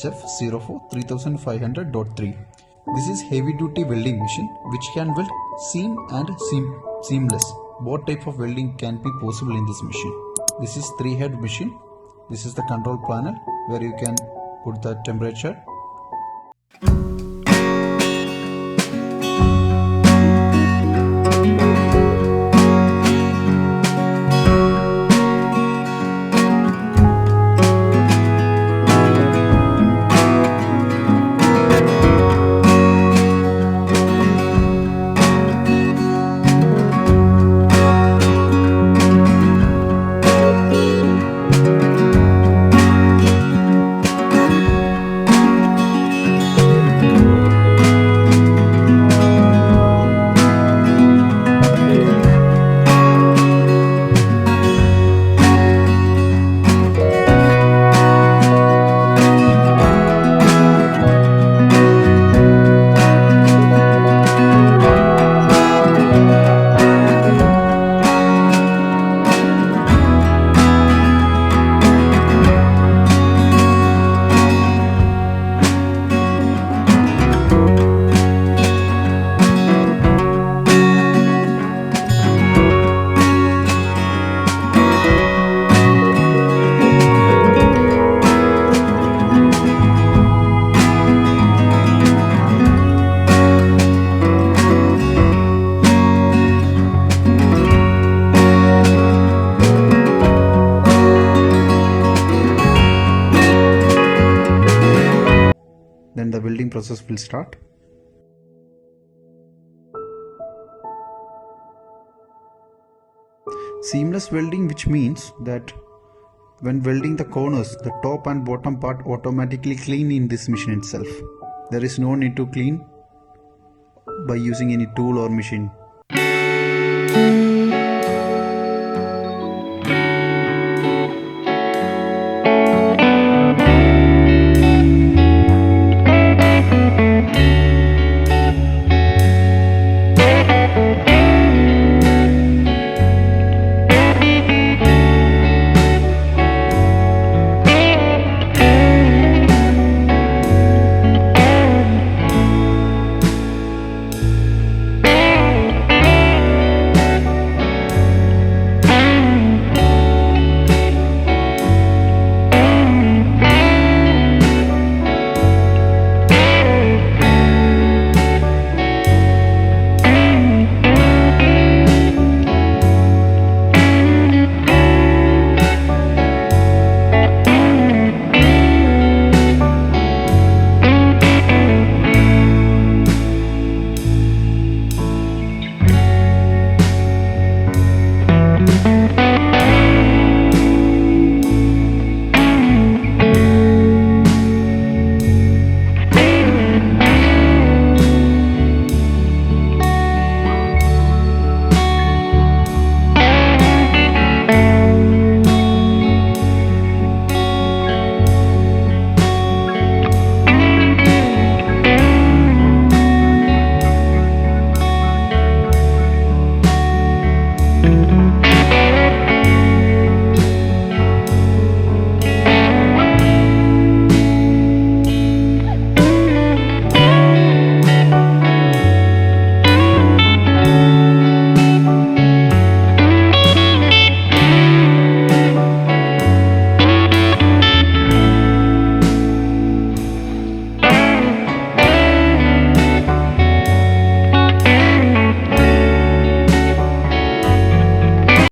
HF043500.3. This is heavy duty welding machine which can weld seam and seamless. Both type of welding can be possible in this machine. This is 3-head machine. This is the control panel where you can put the temperature. Then the welding process will start. Seamless welding, which means that when welding the corners, the top and bottom part automatically clean in this machine itself. There is no need to clean by using any tool or machine.